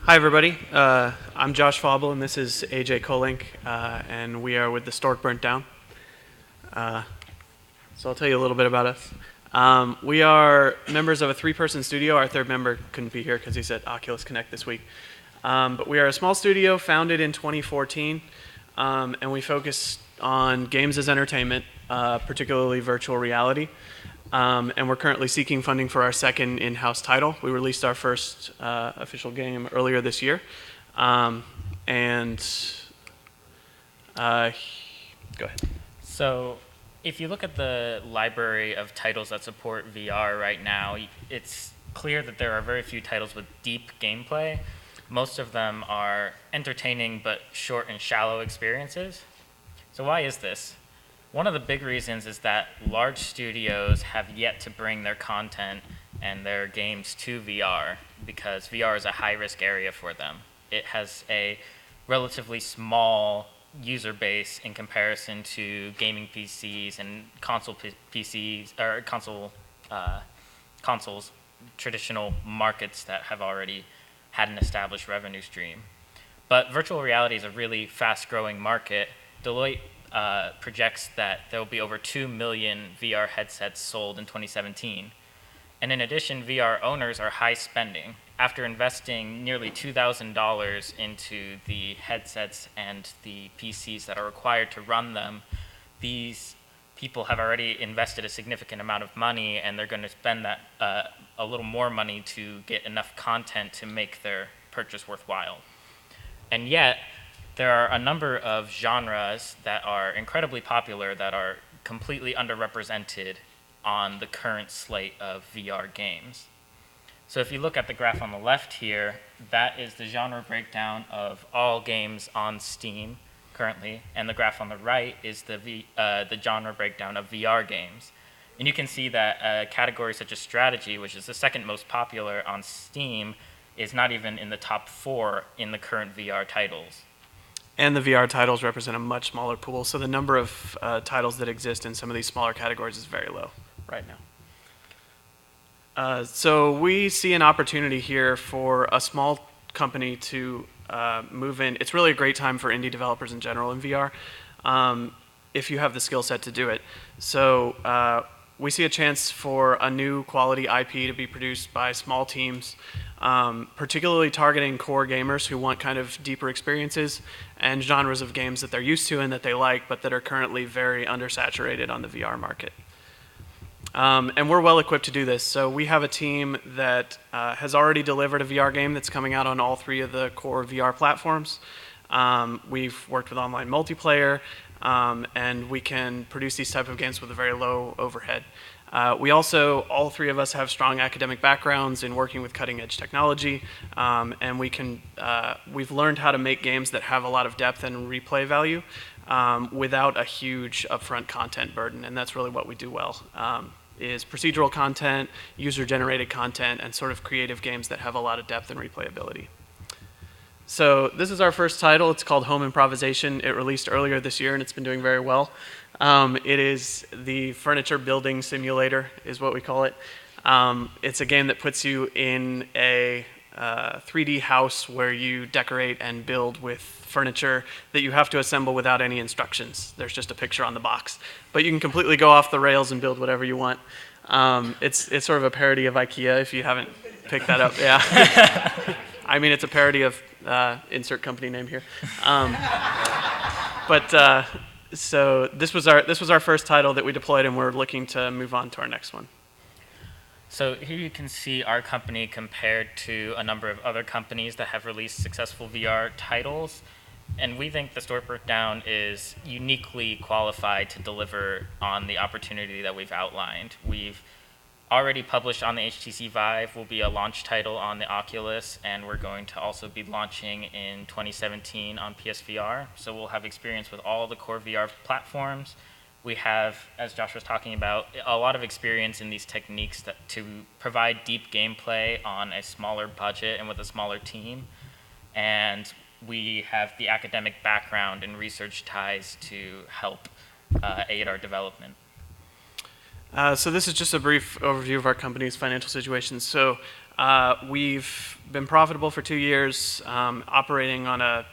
Hi, everybody. I'm Josh Faubel, and this is AJ Kolenc, and we are with the Stork Burnt Down. So I'll tell you a little bit about us. We are members of a three-person studio. Our third member couldn't be here because he's at Oculus Connect this week. But we are a small studio founded in 2014, and we focus on games as entertainment, particularly virtual reality. And we're currently seeking funding for our second in-house title. We released our first official game earlier this year. Go ahead. So if you look at the library of titles that support VR right now, it's clear that there are very few titles with deep gameplay. Most of them are entertaining but short and shallow experiences. So why is this? One of the big reasons is that large studios have yet to bring their content and their games to VR because VR is a high-risk area for them. It has a relatively small user base in comparison to gaming PCs and PCs or consoles, traditional markets that have already had an established revenue stream. But virtual reality is a really fast-growing market. Deloitte projects that there will be over 2 million VR headsets sold in 2017. And in addition, VR owners are high spending. After investing nearly $2,000 into the headsets and the PCs that are required to run them, these people have already invested a significant amount of money, and they're going to spend that a little more money to get enough content to make their purchase worthwhile. And yet, there are a number of genres that are incredibly popular that are completely underrepresented on the current slate of VR games. So if you look at the graph on the left here, that is the genre breakdown of all games on Steam currently, and the graph on the right is the genre breakdown of VR games. And you can see that a category such as strategy, which is the second most popular on Steam, is not even in the top 4 in the current VR titles. And the VR titles represent a much smaller pool, so the number of titles that exist in some of these smaller categories is very low right now. So we see an opportunity here for a small company to move in. It's really a great time for indie developers in general in VR, if you have the skill set to do it. So we see a chance for a new quality IP to be produced by small teams, particularly targeting core gamers who want kind of deeper experiences and genres of games that they're used to and that they like, but that are currently very undersaturated on the VR market. And we're well equipped to do this. So we have a team that has already delivered a VR game that's coming out on all 3 of the core VR platforms. We've worked with online multiplayer, and we can produce these type of games with a very low overhead. We also, all 3 of us have strong academic backgrounds in working with cutting-edge technology, and we've learned how to make games that have a lot of depth and replay value without a huge upfront content burden, and that's really what we do well, is procedural content, user-generated content, and sort of creative games that have a lot of depth and replayability. So this is our first title. It's called Home Improvisation. It released earlier this year, and it's been doing very well. It is the furniture building simulator, is what we call it. It's a game that puts you in a 3D house where you decorate and build with furniture that you have to assemble without any instructions. There's just a picture on the box. But you can completely go off the rails and build whatever you want. It's sort of a parody of IKEA, if you haven't picked that up. Yeah. I mean, it's a parody of insert company name here. So this was our first title that we deployed, and we're looking to move on to our next one. So here you can see our company compared to a number of other companies that have released successful VR titles. And we think the Stork Burnt Down is uniquely qualified to deliver on the opportunity that we've outlined. We've already published on the HTC Vive, will be a launch title on the Oculus, and we're going to also be launching in 2017 on PSVR. So we'll have experience with all the core VR platforms. We have, as Josh was talking about, a lot of experience in these techniques to provide deep gameplay on a smaller budget and with a smaller team. And we have the academic background and research ties to help aid our development. So this is just a brief overview of our company's financial situation. So We've been profitable for 2 years, operating on a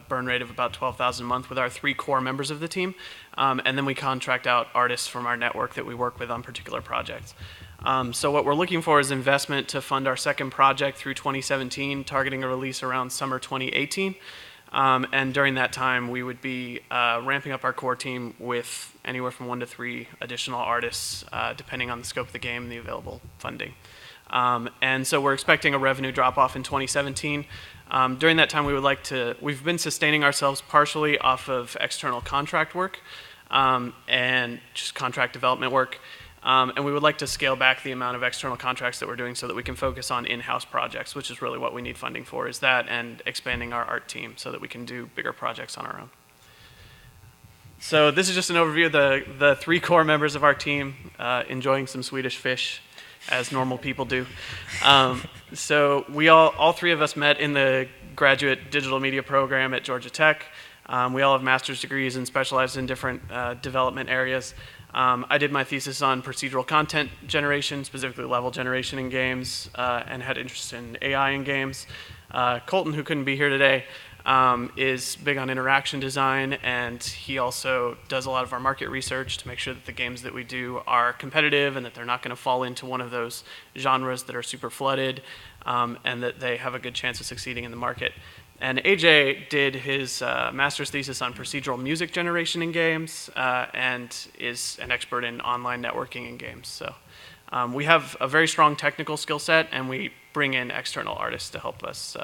burn rate of about 12,000 a month with our 3 core members of the team. And then we contract out artists from our network that we work with on particular projects. So what we're looking for is investment to fund our second project through 2017, targeting a release around summer 2018. And during that time, we would be ramping up our core team with anywhere from 1 to 3 additional artists, depending on the scope of the game and the available funding. And so we're expecting a revenue drop-off in 2017. During that time, we've been sustaining ourselves partially off of external contract work and just contract development work. And we would like to scale back the amount of external contracts that we're doing so that we can focus on in-house projects, which is really what we need funding for, is that and expanding our art team so that we can do bigger projects on our own. So this is just an overview of the 3 core members of our team, enjoying some Swedish fish, as normal people do. So we all 3 of us met in the graduate digital media program at Georgia Tech. We all have master's degrees and specialize in different development areas. I did my thesis on procedural content generation, specifically level generation in games, and had interest in AI in games. Colton, who couldn't be here today, is big on interaction design, and he also does a lot of our market research to make sure that the games that we do are competitive and that they're not going to fall into one of those genres that are super flooded, and that they have a good chance of succeeding in the market. And AJ did his master's thesis on procedural music generation in games and is an expert in online networking in games. So we have a very strong technical skill set, and we bring in external artists to help us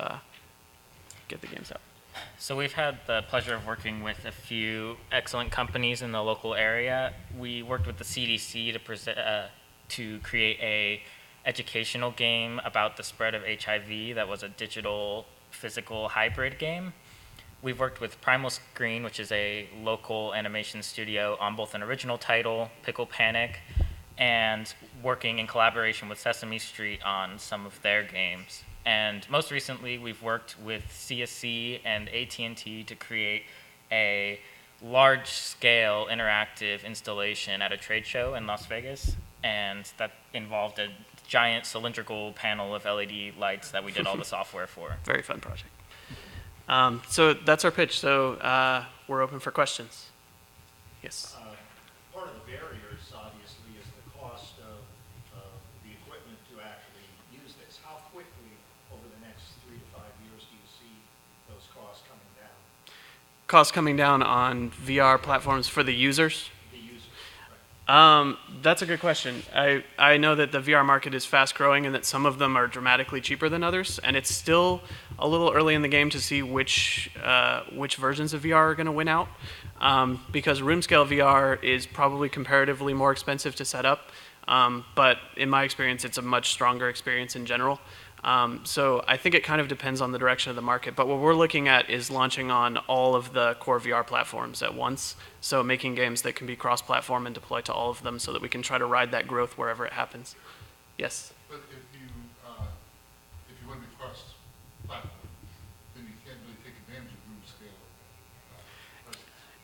get the games out. So we've had the pleasure of working with a few excellent companies in the local area. We worked with the CDC to create a educational game about the spread of HIV that was a digital physical hybrid game. We've worked with Primal Screen, which is a local animation studio, on both an original title, Pickle Panic, and working in collaboration with Sesame Street on some of their games. And most recently, we've worked with CSC and AT&T to create a large-scale interactive installation at a trade show in Las Vegas, and that involved a giant cylindrical panel of LED lights that we did all the software for. Very fun project. So that's our pitch. So we're open for questions. Yes. Part of the barriers, obviously, is the cost of the equipment to actually use this. How quickly over the next 3 to 5 years do you see those costs coming down? Costs coming down on VR platforms for the users? The users, right. That's a good question. I know that the VR market is fast growing and that some of them are dramatically cheaper than others, and it's still a little early in the game to see which versions of VR are going to win out, because room scale VR is probably comparatively more expensive to set up, but in my experience, it's a much stronger experience in general. So I think it kind of depends on the direction of the market, but what we're looking at is launching on all of the core VR platforms at once, so making games that can be cross-platform and deploy to all of them so that we can try to ride that growth wherever it happens. Yes? But if you want to be cross-platform, then you can't really take advantage of room scale.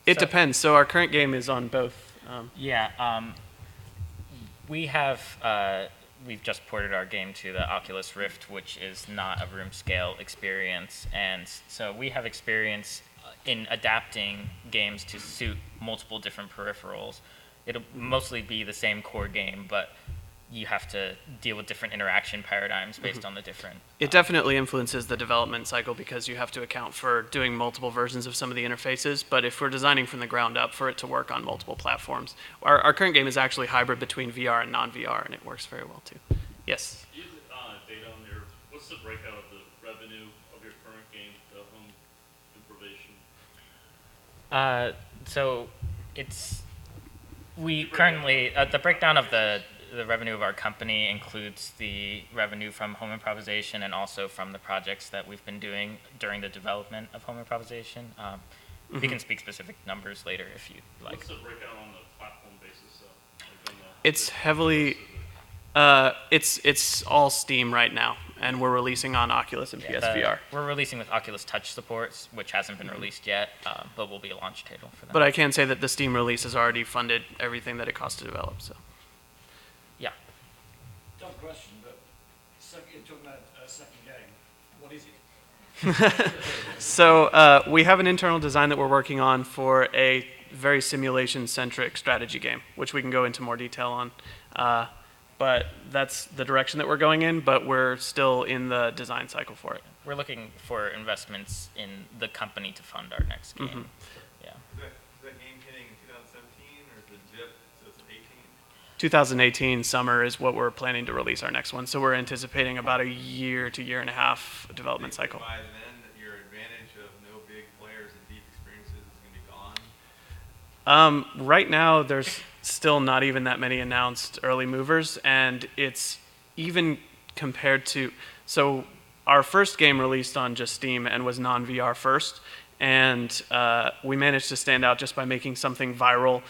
It depends. So our current game is on both. We've just ported our game to the Oculus Rift, which is not a room scale experience. And so we have experience in adapting games to suit multiple different peripherals. It'll mostly be the same core game, but you have to deal with different interaction paradigms based on the different... It definitely influences the development cycle because you have to account for doing multiple versions of some of the interfaces, but if we're designing from the ground up for it to work on multiple platforms, our current game is actually hybrid between VR and non-VR, and it works very well too. Yes? Do you have data on there? What's the breakout of the revenue of your current game, the home improvisation? So it's... We currently... the breakdown of the revenue of our company includes the revenue from home improvisation and also from the projects that we've been doing during the development of home improvisation. We can speak specific numbers later if you'd like. What's the breakout on the platform basis? It's heavily... it's all Steam right now, and we're releasing on Oculus and PSVR. We're releasing with Oculus Touch supports, which hasn't been released yet, but will be a launch title for that. But I can say that the Steam release has already funded everything that it costs to develop, so... Dumb question, but you're talking about a second game. What is it? So we have an internal design that we're working on for a very simulation-centric strategy game, which we can go into more detail on. But that's the direction that we're going in, but we're still in the design cycle for it. We're looking for investments in the company to fund our next game. Mm-hmm. Yeah. Is that game hitting in 2017 or is it JIP 2018? 2018 summer is what we're planning to release our next one, so we're anticipating about a year to year and a half development cycle. By then, that your advantage of no big players and deep experiences is going to be gone? Right now, there's still not even that many announced early movers, and it's even compared to, so our first game released on just Steam and was non-VR first, and we managed to stand out just by making something viral.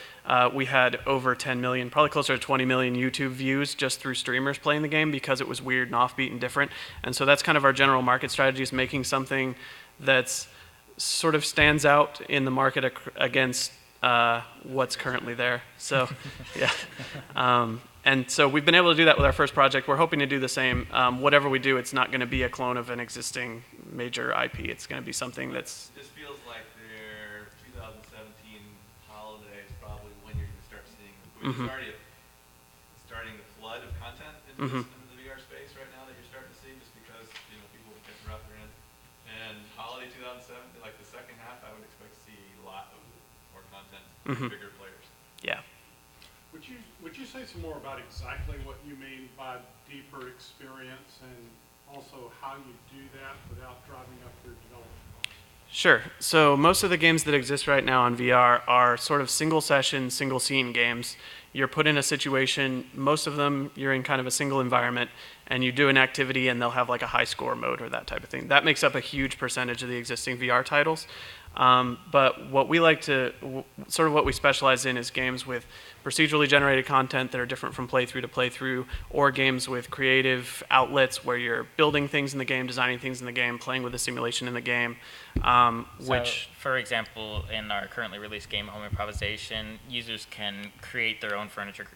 We had over 10 million, probably closer to 20 million YouTube views just through streamers playing the game because it was weird and offbeat and different. And so that's kind of our general market strategy, is making something that's sort of stands out in the market against what's currently there. So, yeah. And so we've been able to do that with our first project. We're hoping to do the same. Whatever we do, it's not going to be a clone of an existing major IP. It's going to be something that's... This feels like their 2017 holiday is probably when you're going to start seeing starting the flood of content into the VR space right now that you're starting to see, just because people are getting wrapped around. And holiday 2017, like the second half, I would expect to see a lot of more content, bigger players. Yeah. Would you say some more about exactly what you mean by deeper experience, and also how you do that without driving up your development costs? Sure. So most of the games that exist right now on VR are sort of single session, single scene games. You're put in a situation, most of them you're in kind of a single environment, and you do an activity and they'll have like a high score mode or that type of thing. That makes up a huge percentage of the existing VR titles. But what we like to, sort of what we specialize in, is games with procedurally generated content that are different from playthrough to playthrough, or games with creative outlets where you're building things in the game, designing things in the game, playing with the simulation in the game, which... For example, in our currently released game, Home Improvisation, users can create their own furniture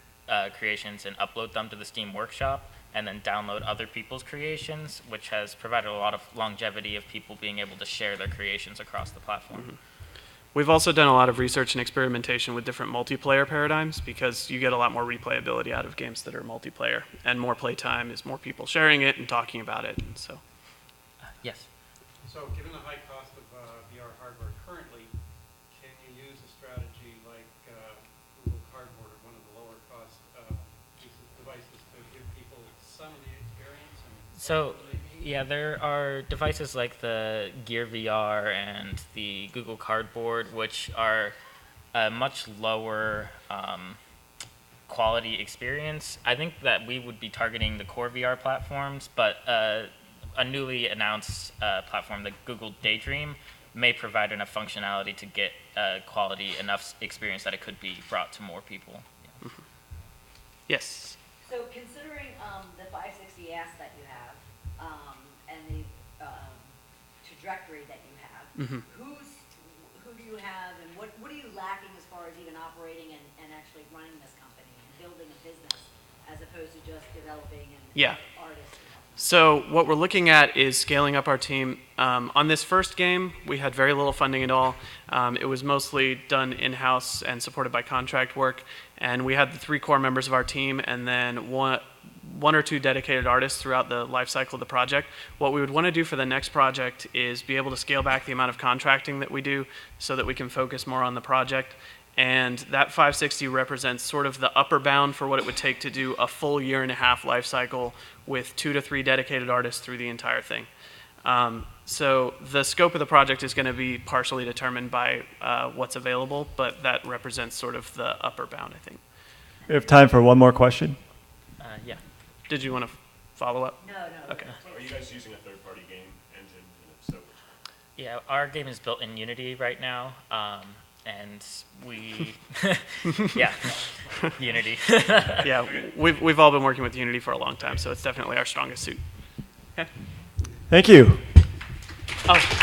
creations and upload them to the Steam Workshop, and then download other people's creations, which has provided a lot of longevity of people being able to share their creations across the platform. We've also done a lot of research and experimentation with different multiplayer paradigms, because you get a lot more replayability out of games that are multiplayer, and more playtime is more people sharing it and talking about it. And so, Yes. So given the high cost of VR hardware currently, can you use a strategy like Google Cardboard, or one of the lower cost devices, to give people some of the experience? So, yeah, there are devices like the Gear VR and the Google Cardboard, which are a much lower quality experience. I think that we would be targeting the core VR platforms, but a newly announced platform, the Google Daydream, may provide enough functionality to get quality enough experience that it could be brought to more people. Yeah. yes. So considering the 560 ask that you have, and the trajectory that you have, who do you have, and what are you lacking as far as even operating and actually running this company and building a business, as opposed to just developing and artists? So what we're looking at is scaling up our team. On this first game, we had very little funding at all. It was mostly done in-house and supported by contract work. And we had the 3 core members of our team, and then one or two dedicated artists throughout the life cycle of the project. What we would want to do for the next project is be able to scale back the amount of contracting that we do so that we can focus more on the project. And that 560 represents sort of the upper bound for what it would take to do a full 1.5-year life cycle with 2 to 3 dedicated artists through the entire thing. So the scope of the project is going to be partially determined by what's available, but that represents sort of the upper bound, I think. We have time for one more question. Yeah. Did you want to follow up? No. Okay. Are you guys using a third-party game engine, and if so, which one? Yeah, our game is built in Unity right now, and we, yeah, Unity. Yeah, we've all been working with Unity for a long time, so it's definitely our strongest suit. Okay. Thank you. Oh.